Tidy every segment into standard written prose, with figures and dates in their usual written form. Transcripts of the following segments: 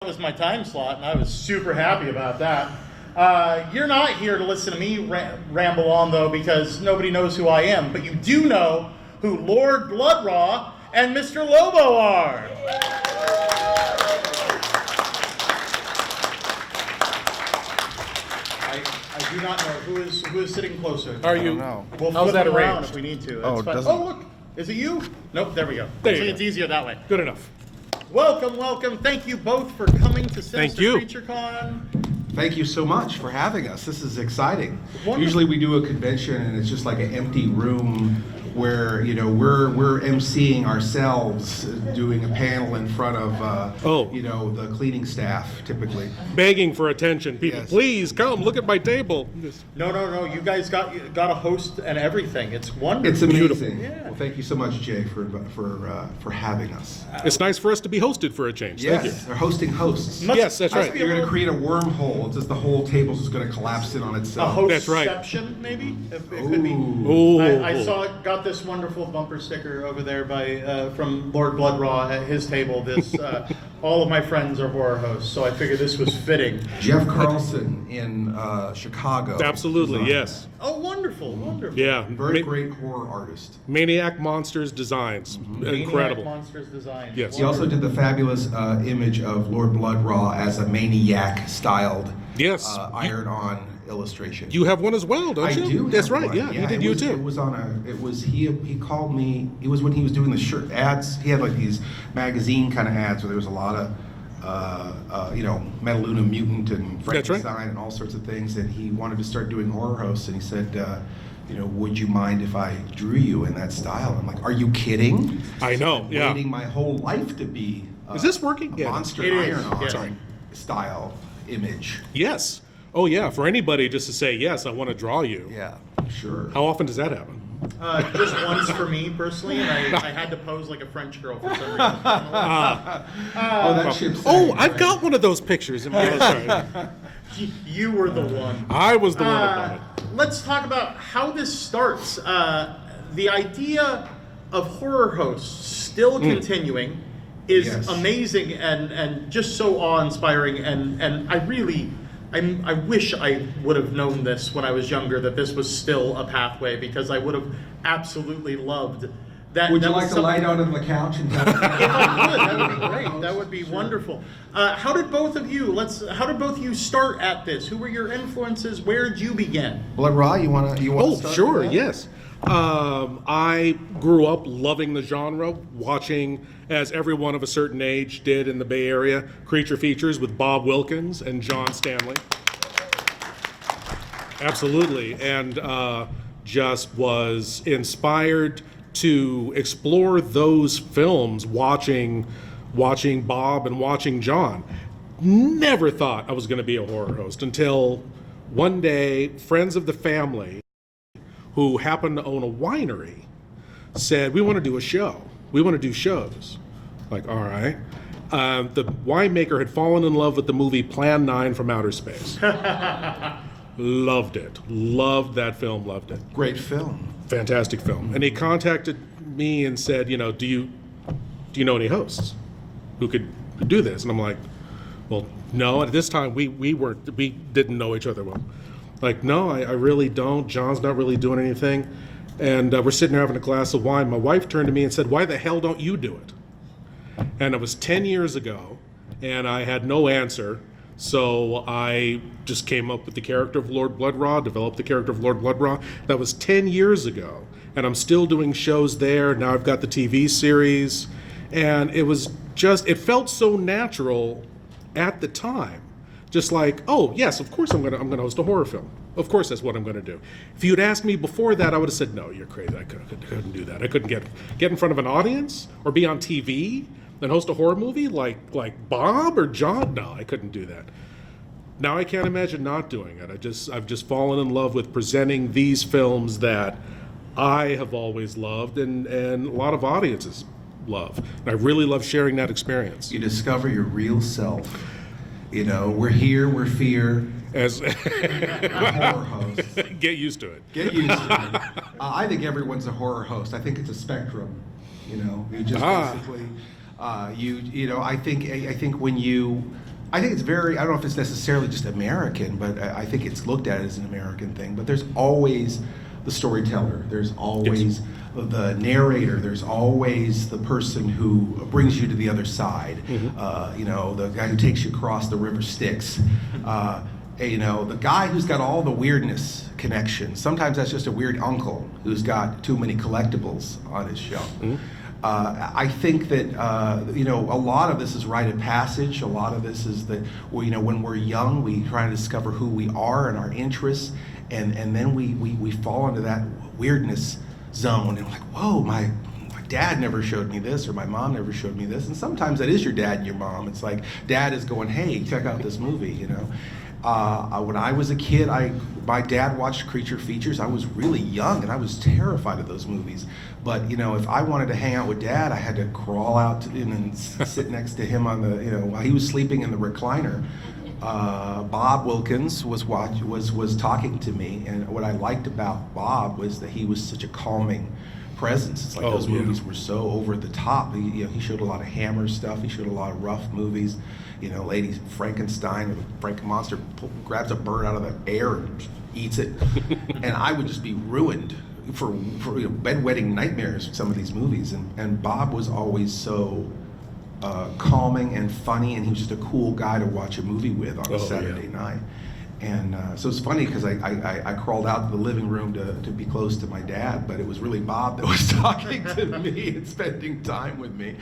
was my time slot, and I was super happy about that. You're not here to listen to me ramble on, though, because nobody knows who I am, but you do know who Lord Blood-Rah and Mister Lobo are. I do not know who is sitting closer. Are you? We'll How's flip that them around arranged? if we need to. Oh, That's fine. Oh, look, is it you? Nope, there we go. There you See, go. it's easier that way. Good enough. Welcome, welcome. Thank you both for coming to Sinister you. Creature Con. Thank you so much for having us. This is exciting. Wonderful. Usually we do a convention and it's just like an empty room where, you know, we're emceeing ourselves, doing a panel in front of, you know, the cleaning staff typically. Begging for attention. People, Yes. please come look at my table. No. You guys got a host and everything. It's wonderful. It's amazing. Yeah. Well, thank you so much, Jay, for having us. It's nice for us to be hosted for a change. Yes, Thank you. they're hosting hosts. Yes, that's right. You're going to create a wormhole. It's just the whole table's just going to collapse in on A itself. That's right. hostception, maybe? It could be. Ooh. I got this wonderful bumper sticker over there from Lord Blood-Rah at his table. This all of my friends are horror hosts, so I figured this was fitting. Jeff Carlson in Chicago. Absolutely, designed yes. Oh, wonderful. Yeah. Very great horror artist. Maniac Monsters designs. Incredible. Maniac Monsters design. Yes. He also did the fabulous image of Lord Blood-Rah as a maniac-styled Yes. iron-on illustration. You have one as well, don't I you? do. That's have right. one. Yeah, you did. It You was, too. It was on a. It was he called me. It was when he was doing the shirt ads. He had like these magazine kind of ads where there was a lot of, you know, Metaluna Mutant and That's right. Frankenstein and all sorts of things. And he wanted to start doing horror hosts. And he said, you know, would you mind if I drew you in that style? I'm like, are you kidding? I know. I've been Yeah. waiting my whole life to be. Is this working? A Yeah. monster It is, iron-on yeah. style image. Yes. Oh, yeah. For anybody just to say, yes, I want to draw you. Yeah, sure. How often does that happen? Just once for me personally, and I had to pose like a French girl for some reason. Oh, that ship's Oh, sailed, I've right? got one of those pictures. Sorry. You were the one. I was the one that done it. Let's talk about how this starts. The idea of horror hosts still continuing is Yes. amazing and just so awe-inspiring. And I wish I would have known this when I was younger, that this was still a pathway, because I would have absolutely loved that. Would you that was like to something- lie down on the couch and tell If I could, that would be great. That would be wonderful. How did both of you start at this? Who were your influences? Where did you begin? Blood-Rah, you want to Oh, start sure, with that? yes. I grew up loving the genre, watching, as everyone of a certain age did in the Bay Area, creature features with Bob Wilkins and John Stanley. Absolutely, and just was inspired to explore those films, watching Bob and watching John. Never thought I was going to be a horror host until one day, friends of the family who happened to own a winery said, we want to do a show. We want to do shows. Like, all right. The winemaker had fallen in love with the movie Plan 9 from Outer Space. Loved it. Loved that film. Loved it. Great film. Fantastic film. And he contacted me and said, you know, do you know any hosts who could do this? And I'm like, well, no. At this time, we didn't know each other well. Like, no, I really don't. John's not really doing anything. And we're sitting there having a glass of wine. My wife turned to me and said, why the hell don't you do it? And it was 10 years ago, and I had no answer. So I just came up with the character of Lord Blood-Rah, developed the character of Lord Blood-Rah. That was 10 years ago. And I'm still doing shows there. Now I've got the TV series. And it was just, it felt so natural at the time. Just like, oh, yes, of course I'm gonna host a horror film. Of course that's what I'm gonna do. If you'd asked me before that, I would have said, no, you're crazy. I couldn't do that. I couldn't get in front of an audience or be on TV and host a horror movie like Bob or John. No, I couldn't do that. Now I can't imagine not doing it. I've just fallen in love with presenting these films that I have always loved and a lot of audiences love. And I really love sharing that experience. You discover your real self. You know, we're here, we're fear. As We're horror hosts. get used to it. Get used to it. I think everyone's a horror host. I think it's a spectrum. You know, you just basically, you know, I think when you I think it's I don't know if it's necessarily just American, but I think it's looked at as an American thing. But there's always the storyteller. There's always the narrator. There's always the person who brings you to the other side. You know, the guy who takes you across the river Styx. You know, the guy who's got all the weirdness connections. Sometimes that's just a weird uncle who's got too many collectibles on his shelf. I think that you know, a lot of this is rite of passage. A lot of this is that, well, you know, when we're young, we try to discover who we are and our interests, and then we fall into that weirdness zone, and like, whoa, my dad never showed me this, or my mom never showed me this. And sometimes that is your dad and your mom. It's like dad is going, hey, check out this movie, you know. When I was a kid, my dad watched creature features. I was really young, and I was terrified of those movies. But you know, if I wanted to hang out with dad, I had to crawl out and sit next to him on the, you know, while he was sleeping in the recliner. Bob Wilkins was talking to me, and what I liked about Bob was that he was such a calming presence. It's like those movies were so over the top. He showed a lot of Hammer stuff. He showed a lot of rough movies. You know, Lady Frankenstein, or the Frank monster grabs a bird out of the air and eats it, and I would just be ruined for you know, bedwetting nightmares with some of these movies. And Bob was always so calming and funny, and he was just a cool guy to watch a movie with on a Saturday night. And so it's funny because I crawled out to the living room to be close to my dad, but it was really Bob that was talking to me and spending time with me,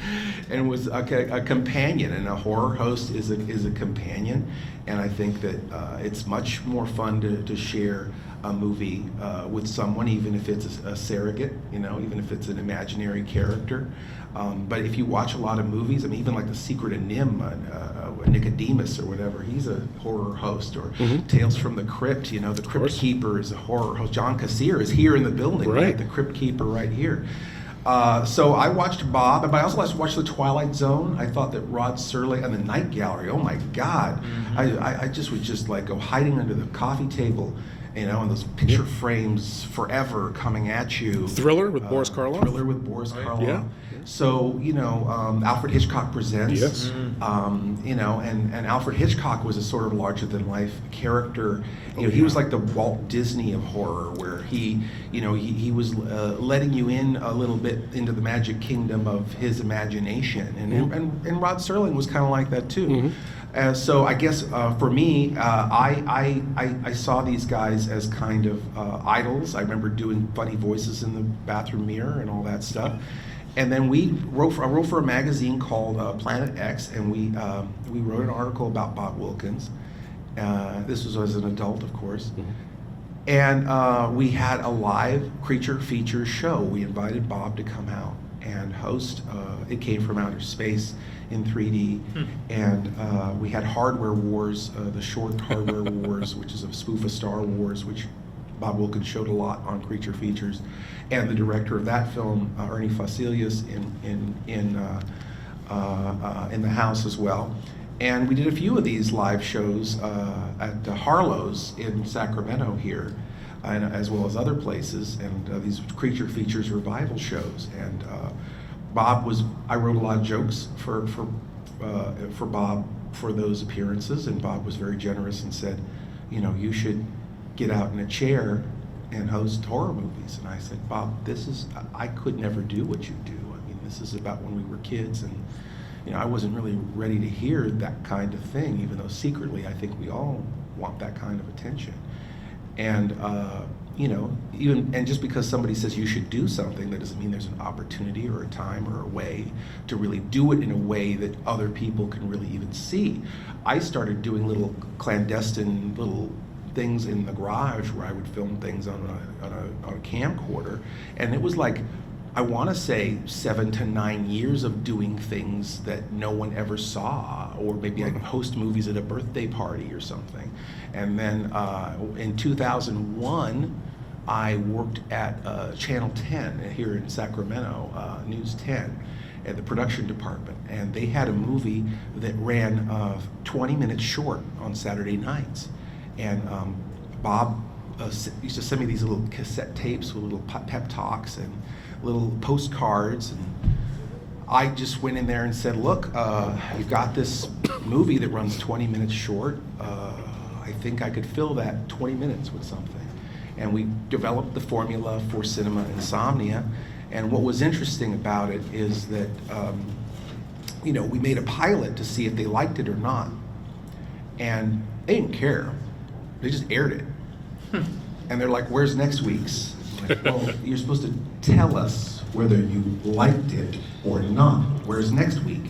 and was a companion. And a horror host is a companion, and I think that it's much more fun to share a movie with someone, even if it's a surrogate, you know, even if it's an imaginary character. But if you watch a lot of movies, I mean, even like The Secret of Nim, Nicodemus or whatever, he's a horror host. Or Tales from the Crypt, you know, the Crypt Keeper is a horror host. John Cassier is here in the building, right? The Crypt Keeper right here. So I watched Bob, but I also watched The Twilight Zone. I thought that Rod Serling and The Night Gallery, oh my God. I just would just like go hiding under the coffee table, you know, and those picture frames forever coming at you. Thriller with Boris Karloff. Thriller with Boris Karloff. Yeah. So, you know, Alfred Hitchcock Presents. Yes. You know, and Alfred Hitchcock was a sort of larger-than-life character. You know, he was like the Walt Disney of horror, where he was letting you in a little bit into the magic kingdom of his imagination. And Rod Serling was kind of like that too. So I guess for me, I saw these guys as kind of idols. I remember doing funny voices in the bathroom mirror and all that stuff. And then I wrote for a magazine called Planet X, and we wrote an article about Bob Wilkins. This was as an adult, of course. And we had a live creature feature show. We invited Bob to come out and host. It came from outer space in 3D. And we had Hardware Wars, the short Hardware Wars, which is a spoof of Star Wars, which Bob Wilkins showed a lot on creature features, and the director of that film, Ernie Fasilius, in the house as well. And we did a few of these live shows at Harlow's in Sacramento here, and as well as other places, and these creature features revival shows. And I wrote a lot of jokes for Bob for those appearances, and Bob was very generous and said, you know, you should get out in a chair and host horror movies. And I said, Bob, I could never do what you do. I mean, this is about when we were kids, and you know, I wasn't really ready to hear that kind of thing, even though secretly I think we all want that kind of attention. And you know, and just because somebody says you should do something, that doesn't mean there's an opportunity or a time or a way to really do it in a way that other people can really even see. I started doing little clandestine little things in the garage where I would film things on a camcorder, and it was like, I want to say 7 to 9 years of doing things that no one ever saw, or maybe I'd host movies at a birthday party or something. And then in 2001, I worked at Channel 10 here in Sacramento, News 10, at the production department, and they had a movie that ran 20 minutes short on Saturday nights. And Bob used to send me these little cassette tapes with little pep talks and little postcards, and I just went in there and said, look, you've got this movie that runs 20 minutes short. I think I could fill that 20 minutes with something. And we developed the formula for cinema insomnia. And what was interesting about it is that, we made a pilot to see if they liked it or not. And they didn't care. They just aired it. And they're like, where's next week's? I'm like, well, you're supposed to tell us whether you liked it or not. Where's next week?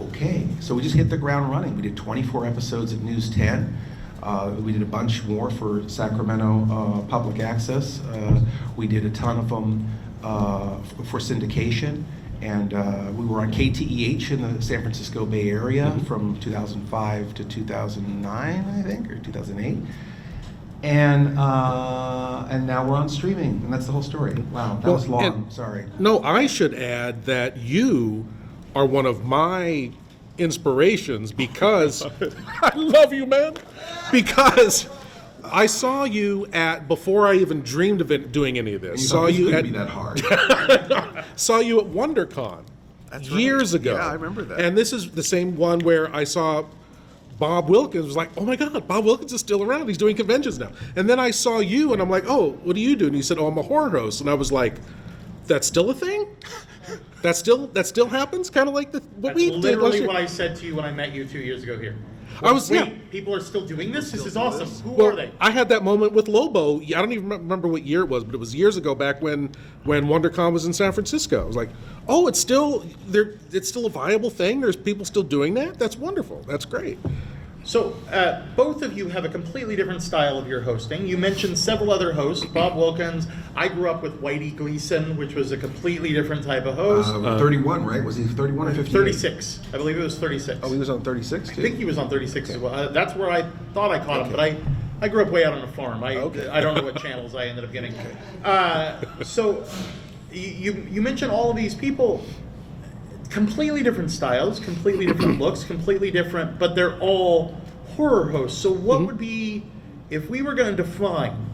Okay. So we just hit the ground running. We did 24 episodes of News 10. We did a bunch more for Sacramento Public Access. We did a ton of them for syndication. And we were on KTEH in the San Francisco Bay Area from 2005 to 2009, I think, or 2008. And now we're on streaming, and that's the whole story. Wow, that was long. Sorry. No, I should add that you are one of my inspirations because I love you, man. Because I saw you before I even dreamed of it, doing any of this. Saw you at be that hard. Saw you at WonderCon years ago. Yeah, I remember that. And this is the same one where I saw Bob Wilkins. Was like, oh my God, Bob Wilkins is still around. He's doing conventions now. And then I saw you, and I'm like, oh, what do you do? And he said, oh, I'm a horror host. And I was like, that's still a thing? That still happens? Kind of like what we did last literally year. what I said to you when I met you 2 years ago here. People are still doing this? This is awesome. Who are they? I had that moment with Lobo. I don't even remember what year it was, but it was years ago, back when WonderCon was in San Francisco. I was like, oh, it's still a viable thing? There's people still doing that? That's wonderful. That's great. So both of you have a completely different style of your hosting. You mentioned several other hosts, Bob Wilkins. I grew up with Whitey Gleason, which was a completely different type of host. 31, right? Was he 31 or 58? 36. I believe it was 36. Oh, he was on 36 too? I think he was on 36 as well. That's where I thought I caught him, but I grew up way out on a farm. I don't know what channels I ended up getting. So you mentioned all of these people. Completely different styles, completely different looks, completely different, but they're all horror hosts. So what would be, if we were going to define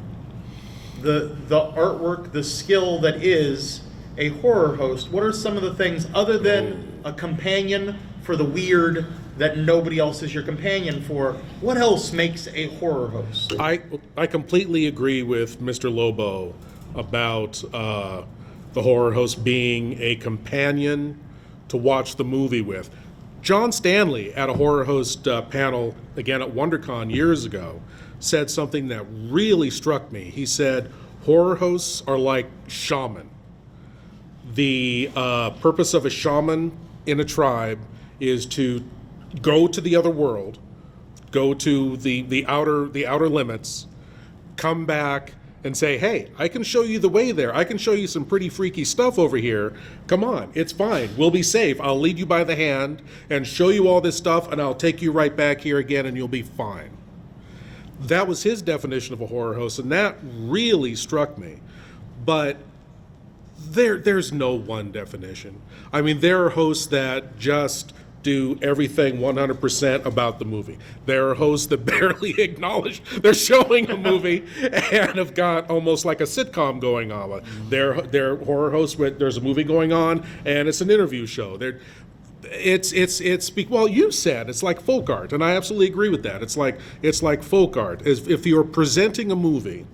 the artwork, the skill that is a horror host, what are some of the things other than a companion for the weird that nobody else is your companion for? What else makes a horror host? I completely agree with Mr. Lobo about the horror host being a companion to watch the movie with. John Stanley at a horror host panel, again at WonderCon years ago, said something that really struck me. He said, horror hosts are like shaman. The purpose of a shaman in a tribe is to go to the other world, go to the outer limits, come back and say, hey, I can show you the way there. I can show you some pretty freaky stuff over here. Come on, it's fine. We'll be safe. I'll lead you by the hand and show you all this stuff, and I'll take you right back here again, and you'll be fine. That was his definition of a horror host, and that really struck me. But there's no one definition. I mean, there are hosts that just do everything 100% about the movie. There are hosts that barely acknowledge they're showing a movie and have got almost like a sitcom going on. They're horror hosts where there's a movie going on and it's an interview show. Well, you said it's like folk art, and I absolutely agree with that. It's like folk art. If you're presenting a movie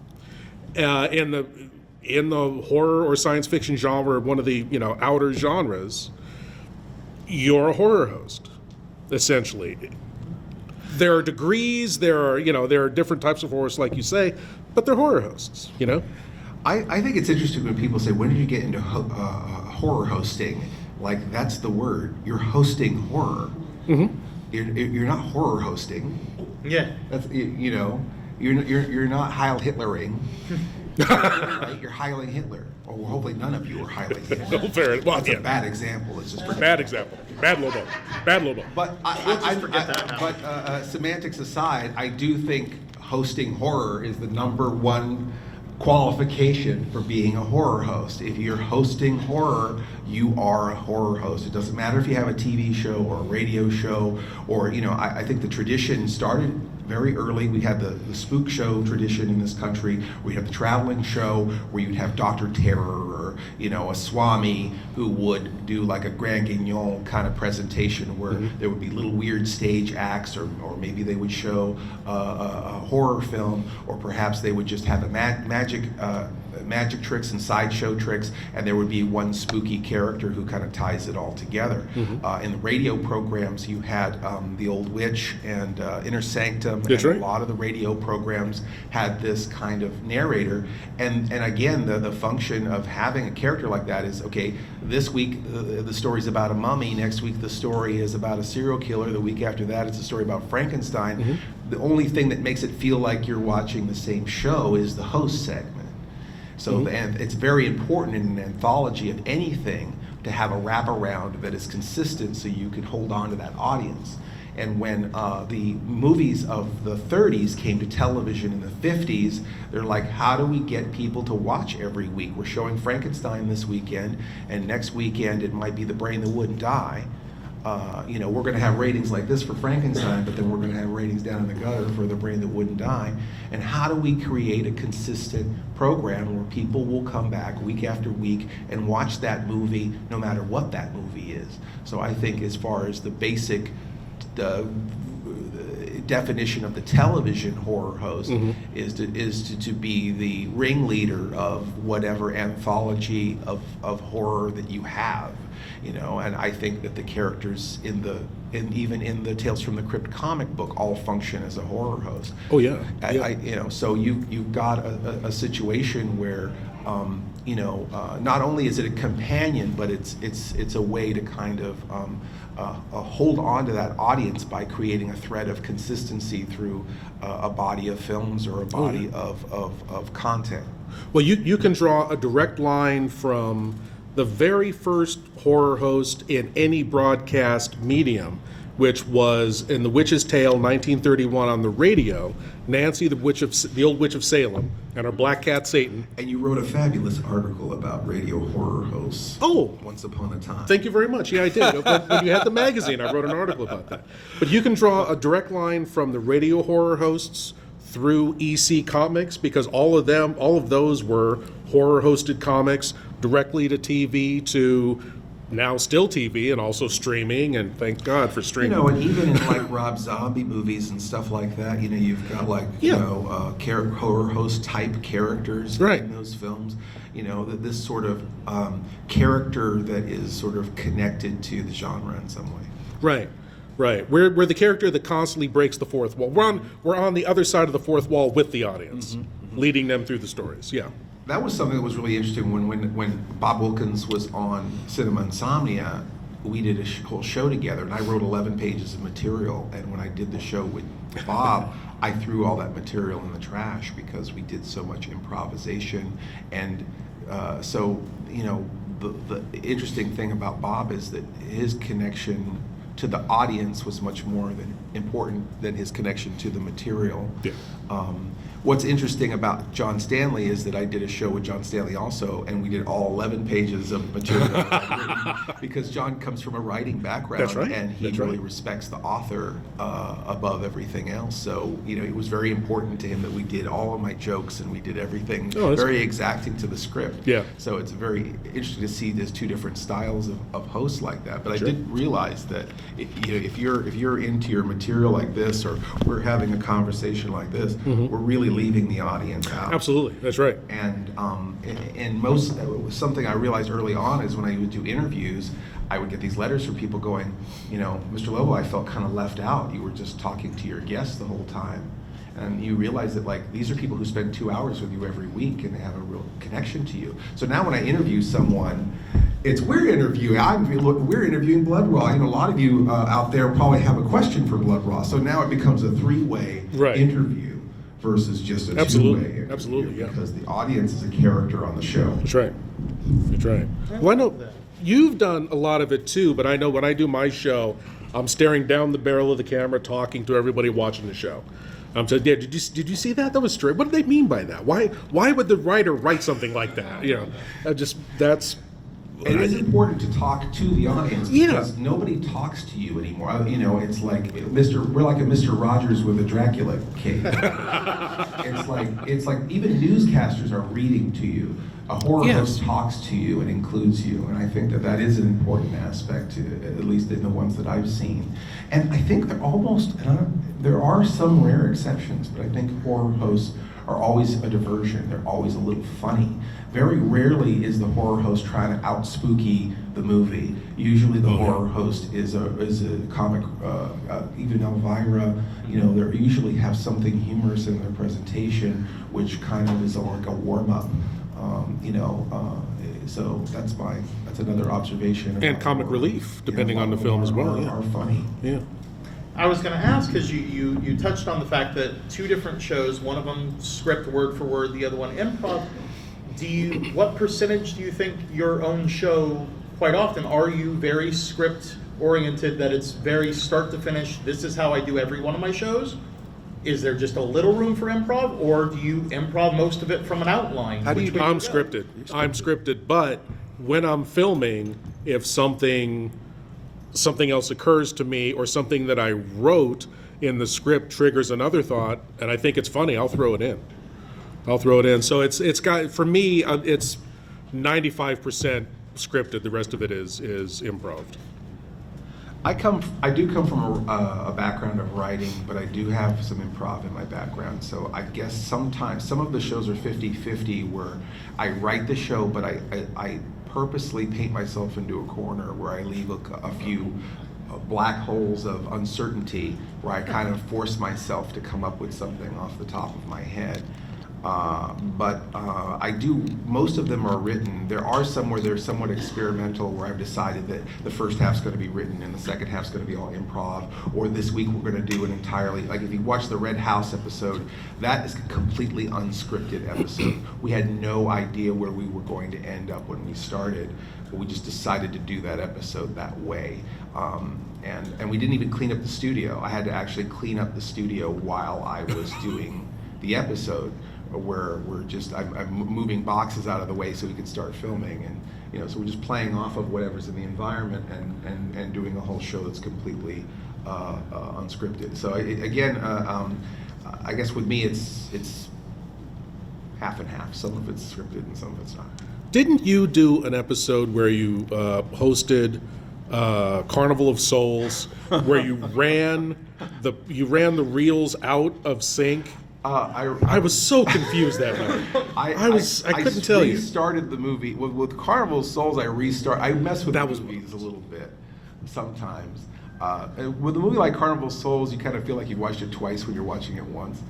in the horror or science fiction genre, one of the outer genres, you're a horror host, essentially. There are degrees, there are different types of horrors, like you say, but they're horror hosts, I think it's interesting when people say, when did you get into horror hosting? Like, that's the word. You're hosting horror. Mm-hmm. You're not horror hosting. Yeah. That's, you're not Heil Hitlering. Right? You're Heiling Hitler. Or hopefully none of you are Heiling Hitler. That's a bad example. It's just bad example. Bad Lobo. Bad Lobo. But semantics aside, I do think hosting horror is the number one qualification for being a horror host. If you're hosting horror, you are a horror host. It doesn't matter if you have a TV show or a radio show, or I think the tradition started very early. We had the spook show tradition in this country. We had the traveling show where you'd have Dr. Terror or a Swami who would do like a Grand Guignol kind of presentation where there would be little weird stage acts, or maybe they would show a horror film, or perhaps they would just have a magic tricks and sideshow tricks, and there would be one spooky character who kind of ties it all together. In the radio programs, you had The Old Witch and Inner Sanctum, That's and right. a lot of the radio programs had this kind of narrator. And again, the function of having a character like that is, okay, this week the story's about a mummy, next week the story is about a serial killer, the week after that it's a story about Frankenstein. The only thing that makes it feel like you're watching the same show is the host segment. So and it's very important in an anthology of anything to have a wraparound that is consistent so you can hold on to that audience. And when the movies of the 30s came to television in the 50s, they're like, how do we get people to watch every week? We're showing Frankenstein this weekend, and next weekend it might be The Brain That Wouldn't Die. We're going to have ratings like this for Frankenstein, but then we're going to have ratings down in the gutter for The Brain That Wouldn't Die. And how do we create a consistent program where people will come back week after week and watch that movie no matter what that movie is? So I think as far as the basic definition of the television horror host is to be the ringleader of whatever anthology of horror that you have. And I think that the characters even in the Tales from the Crypt comic book all function as a horror host. Oh yeah. So you've got a situation where not only is it a companion, but it's a way to kind of hold on to that audience by creating a thread of consistency through a body of films or a body of content. Well, you can draw a direct line from the very first horror host in any broadcast medium, which was in The Witch's Tale, 1931 on the radio, Nancy, the old witch of Salem, and her black cat Satan. And you wrote a fabulous article about radio horror hosts. Oh, Once Upon a Time. thank you very much. Yeah, I did. When you had the magazine, I wrote an article about that. But you can draw a direct line from the radio horror hosts through EC Comics, because all of those were horror hosted comics directly to TV, to now still TV, and also streaming, and thank God for streaming. And even in like Rob Zombie movies and stuff like that, you've got like horror host type characters in those films. This sort of character that is sort of connected to the genre in some way. Right. We're the character that constantly breaks the fourth wall. We're on the other side of the fourth wall with the audience, leading them through the stories. Yeah. That was something that was really interesting when Bob Wilkins was on Cinema Insomnia. We did a whole show together, and I wrote 11 pages of material. And when I did the show with Bob, I threw all that material in the trash because we did so much improvisation. And the interesting thing about Bob is that his connection to the audience was much more important than his connection to the material. Yeah. What's interesting about John Stanley is that I did a show with John Stanley also, and we did all 11 pages of material that I'd written, because John comes from a writing background. That's right. And he really respects the author above everything else. So, it was very important to him that we did all of my jokes and we did everything very exacting to the script. Yeah. So it's very interesting to see there's two different styles of hosts like that. But I did realize that if you're into your material like this, or we're having a conversation like this, we're really leaving the audience out. Absolutely, that's right. And something I realized early on is when I would do interviews, I would get these letters from people going, Mr. Lobo, I felt kind of left out. You were just talking to your guests the whole time. And you realize that these are people who spend 2 hours with you every week, and they have a real connection to you. So now when I interview someone, we're interviewing Blood-Rah. A lot of you out there probably have a question for Blood-Rah. So now it becomes a three-way interview versus just a two-way interview. Absolutely, yeah. Because the audience is a character on the show. That's right. Well, I know you've done a lot of it too, but I know when I do my show, I'm staring down the barrel of the camera, talking to everybody watching the show. So yeah, did you see that? That was straight. What did they mean by that? Why would the writer write something like that? It is important to talk to the audience, because nobody talks to you anymore. It's like we're like a Mr. Rogers with a Dracula cape. It's like even newscasters are reading to you. a horror Yes. host talks to you and includes you, and I think that is an important aspect, at least in the ones that I've seen. And I think there are some rare exceptions, but I think horror hosts are always a diversion. They're always a little funny. Very rarely is the horror host trying to out-spooky the movie. Usually the horror host is a comic, even Elvira, they usually have something humorous in their presentation, which kind of is like a warm-up, so that's another observation. And comic relief, depending on the film as well. Are funny. Yeah. I was going to ask, because you touched on the fact that two different shows, one of them script word for word, the other one improv. What percentage do you think your own show, quite often, are you very script oriented, that it's very start to finish, this is how I do every one of my shows? Is there just a little room for improv, or do you improv most of it from an outline? I'm scripted. I'm scripted, but when I'm filming, if something else occurs to me, or something that I wrote in the script triggers another thought, and I think it's funny, I'll throw it in. So it's got, for me, it's 95% scripted. The rest of it is improv. I do come from a background of writing, but I do have some improv in my background. So I guess sometimes some of the shows are 50-50, where I write the show, but I purposely paint myself into a corner where I leave a few black holes of uncertainty, where I kind of force myself to come up with something off the top of my head. But most of them are written. There are some where they're somewhat experimental, where I've decided that the first half's going to be written and the second half's going to be all improv, or this week we're going to do an entirely, like if you watch the Red House episode, that is a completely unscripted episode. We had no idea where we were going to end up when we started, but we just decided to do that episode that way. And we didn't even clean up the studio. I had to actually clean up the studio while I was doing the episode, where I'm moving boxes out of the way so we could start filming, and so we're just playing off of whatever's in the environment and doing a whole show that's completely unscripted. So I guess with me it's half and half. Some of it's scripted and some of it's not. Didn't you do an episode where you hosted Carnival of Souls, where you ran the reels out of sync? I was so confused that night. I couldn't tell you. I restarted the movie with Carnival of Souls. I mess with movies a little bit sometimes. With a movie like Carnival of Souls, you kind of feel like you watched it twice when you're watching it once.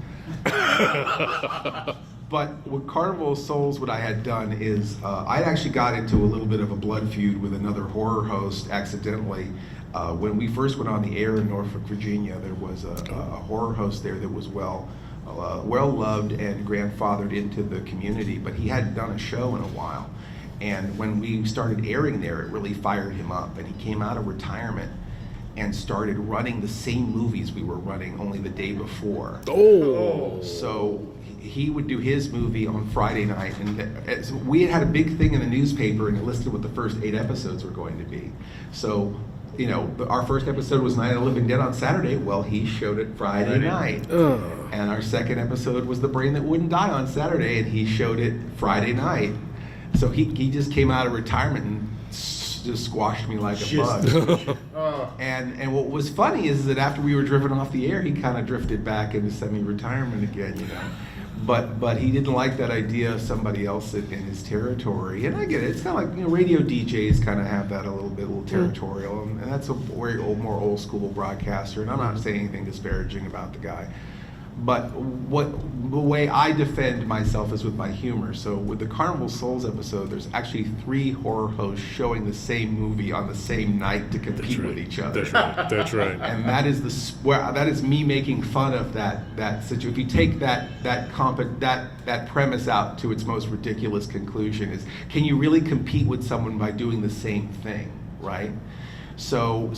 But with Carnival of Souls, what I had done is I actually got into a little bit of a blood feud with another horror host accidentally. When we first went on the air in Norfolk, Virginia, there was a horror host there that was well loved and grandfathered into the community, but he hadn't done a show in a while. And when we started airing there, it really fired him up, and he came out of retirement and started running the same movies we were running, only the day before. So he would do his movie on Friday night, and we had a big thing in the newspaper, and it listed what the first 8 episodes were going to be. So our first episode was Night of the Living Dead on Saturday. Well, he showed it Friday night. And our second episode was The Brain That Wouldn't Die on Saturday, and he showed it Friday night. So he just came out of retirement and just squashed me like a bug. And what was funny is that after we were driven off the air, he kind of drifted back into semi-retirement again, But he didn't like that idea of somebody else in his territory. And I get it. It's kind of like, radio DJs kind of have that a little territorial. And that's a very more old school broadcaster. And I'm not saying anything disparaging about the guy. But the way I defend myself is with my humor. So with the Carnival Souls episode, there's actually 3 horror hosts showing the same movie on the same night to compete with each other. That's right. And that is me making fun of that situation. If you take that premise out to its most ridiculous conclusion, is can you really compete with someone by doing the same thing, right? So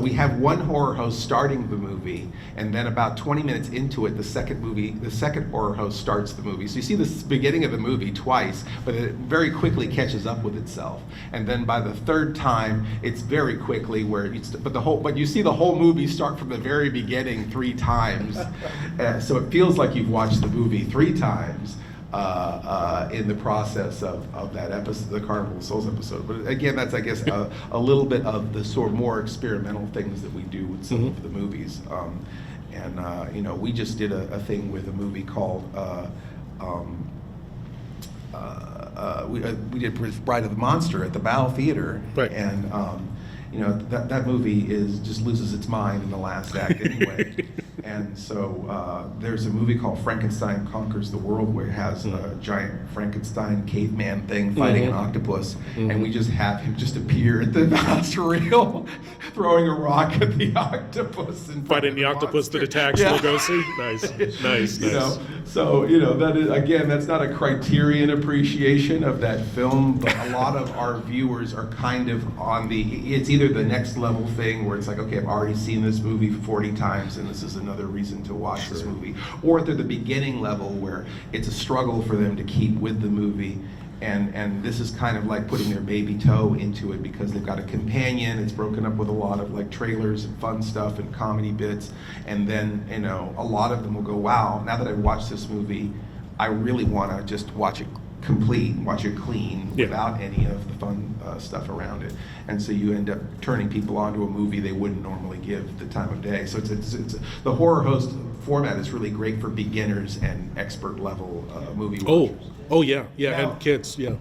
we have one horror host starting the movie, and then about 20 minutes into it, the second horror host starts the movie. So you see the beginning of the movie twice, but it very quickly catches up with itself. And then by the third time, it's very quickly but you see the whole movie start from the very beginning 3 times. So it feels like you've watched the movie 3 times. in the process of that episode, the Carnival of Souls episode. But again, that's, I guess, a little bit of the sort of more experimental things that we do with some of the movies. We just did a thing with a movie called we did Bride of the Monster at the Bow Theater, right. And that movie just loses its mind in the last act anyway. And so there's a movie called Frankenstein Conquers the World, where it has a giant Frankenstein caveman thing fighting an octopus, and we just have him just appear at the last reel, throwing a rock at the octopus and fighting the octopus that attacks Lugosi. Nice. That is, again, that's not a Criterion appreciation of that film, but a lot of our viewers are kind of it's either the next level thing where it's like, okay, I've already seen this movie 40 times and this is another reason to watch this movie, or they're the beginning level where it's a struggle for them to keep with the movie, and this is kind of like putting their baby toe into it because they've got a companion. It's broken up with a lot of like trailers and fun stuff and comedy bits, and then a lot of them will go, wow, now that I've watched this movie, I really want to just watch it complete, watch it clean, without any of the fun stuff around it. And so you end up turning people onto a movie they wouldn't normally give the time of day. So it's the horror host format is really great for beginners and expert level movie watchers. Yeah, Now, and kids, yeah.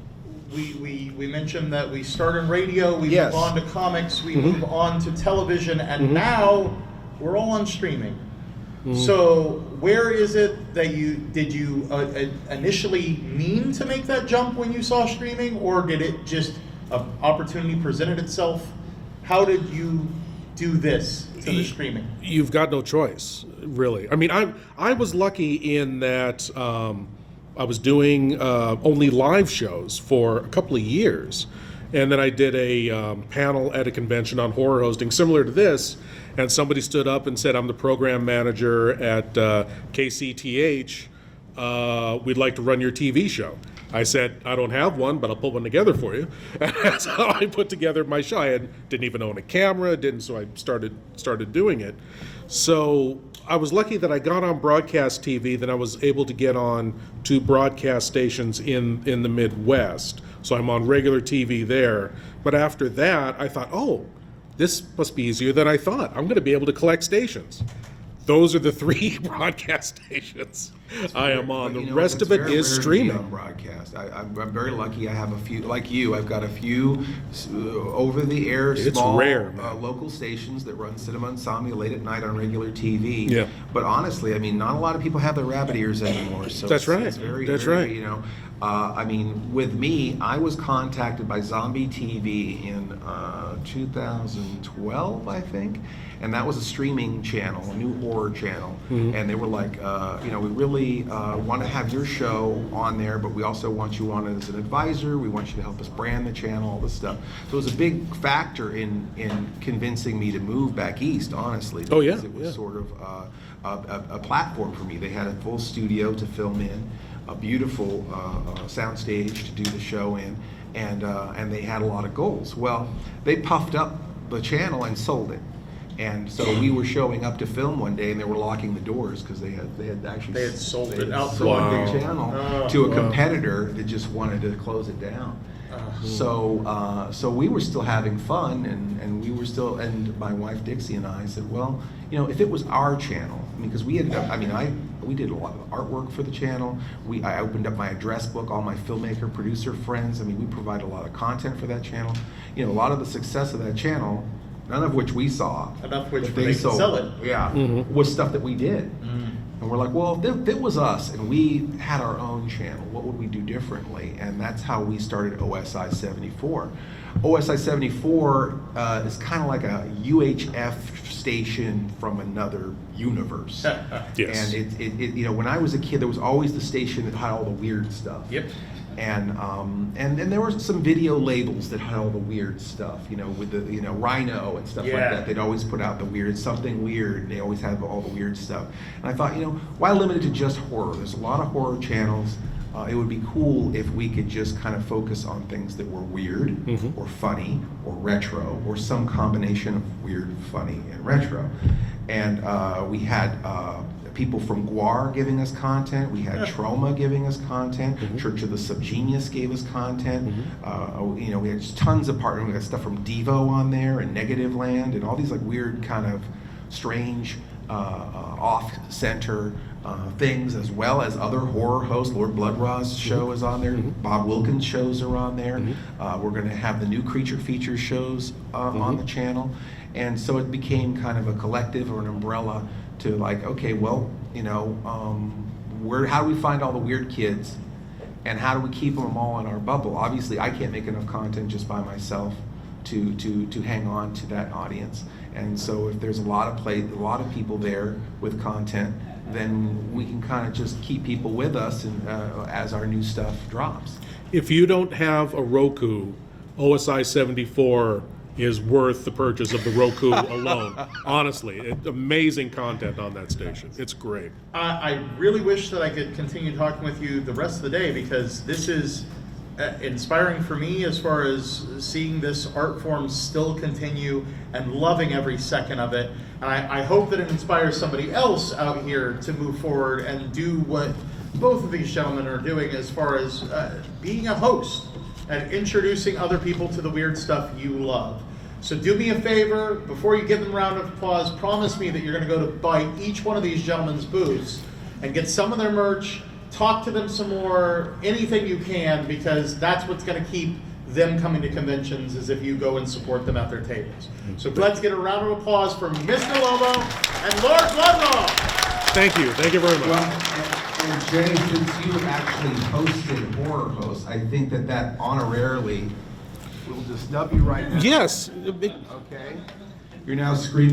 We mentioned that we start in radio, we Yes. move on to comics, we move on to television, and now we're all on streaming. So where is it that did you initially mean to make that jump when you saw streaming, or did it just an opportunity presented itself? How did you do this to the streaming? You've got no choice, really. I mean, I was lucky in that I was doing only live shows for a couple of years. And then I did a panel at a convention on horror hosting similar to this, and somebody stood up and said, I'm the program manager at KCTH. We'd like to run your TV show. I said, I don't have one, but I'll put one together for you. And that's how I put together my show. I didn't even own a camera, so I started doing it. So I was lucky that I got on broadcast TV, then I was able to get on 2 broadcast stations in the Midwest. So I'm on regular TV there. But after that, I thought, this must be easier than I thought. I'm going to be able to collect stations. Those are the 3 broadcast stations I am on. The rest of it is streaming. Broadcast. I'm very lucky. I have a few, like you. I've got a few over-the-air, small, rare, local stations that run cinema insomnia late at night on regular TV. Yeah. But honestly, I mean, not a lot of people have their rabbit ears anymore. So That's right. It's very, That's very, right. I mean, with me, I was contacted by Zombie TV in 2012, I think, and that was a streaming channel, a new horror channel, and they were like, we really want to have your show on there, but we also want you on as an advisor. We want you to help us brand the channel, all this stuff. So it was a big factor in convincing me to move back east, honestly. Because it was sort of a platform for me. They had a full studio to film in, a beautiful soundstage to do the show in, and they had a lot of goals. Well, they puffed up the channel and sold it. And so we were showing up to film one day, and they were locking the doors because they had sold it out to the channel to a competitor that just wanted to close it down. So we were still having fun, and we were still. And my wife Dixie and I said, well, if it was our channel, because we ended up. We did a lot of artwork for the channel. I opened up my address book, all my filmmaker, producer friends. We provide a lot of content for that channel. A lot of the success of that channel, none of which we saw. Enough which they sold, sell it. Yeah, was stuff that we did. And we're like, well, if it was us and we had our own channel, what would we do differently? And that's how we started OSI 74. OSI 74 is kind of like a UHF station from another universe. Yes. And it when I was a kid, there was always the station that had all the weird stuff. Yep. And there were some video labels that had all the weird stuff, with the Rhino and stuff like that. They'd always put out the weird, something weird. They always had all the weird stuff. And I thought, why limit it to just horror? There's a lot of horror channels. It would be cool if we could just kind of focus on things that were weird or funny or retro or some combination of weird, funny, and retro. and we had people from GWAR giving us content. We had Trauma giving us content. Church of the Subgenius gave us content. You know, we had just tons of partners. We got stuff from Devo on there and Negative Land and all these like weird kind of strange off-center things, as well as other horror hosts. Lord Blood-Rah's show is on there. Bob Wilkins' shows are on there. We're going to have the new Creature Features shows on the channel. And so it became kind of a collective or an umbrella to like, okay, well, you know, how do we find all the weird kids, and how do we keep them all in our bubble? Obviously, I can't make enough content just by myself to hang on to that audience. And so if there's a lot of people there with content, then we can kind of just keep people with us and as our new stuff drops. If you don't have a Roku, OSI 74 is worth the purchase of the Roku alone. Honestly, amazing content on that station. It's great. I really wish that I could continue talking with you the rest of the day, because this is inspiring for me as far as seeing this art form still continue and loving every second of it. And I hope that it inspires somebody else out here to move forward and do what both of these gentlemen are doing as far as being a host and introducing other people to the weird stuff you love. So do me a favor, before you give them a round of applause, promise me that you're going to go to buy each one of these gentlemen's booths and get some of their merch, talk to them some more, anything you can, because that's what's going to keep them coming to conventions, is if you go and support them at their tables. So let's get a round of applause for Mister Lobo and Lord Blood-Rah. Thank you very much. Well, and Jay, since you actually hosted Horror Hosts, I think that honorarily, we'll just snub you right now. Yes. Okay? You're now screaming.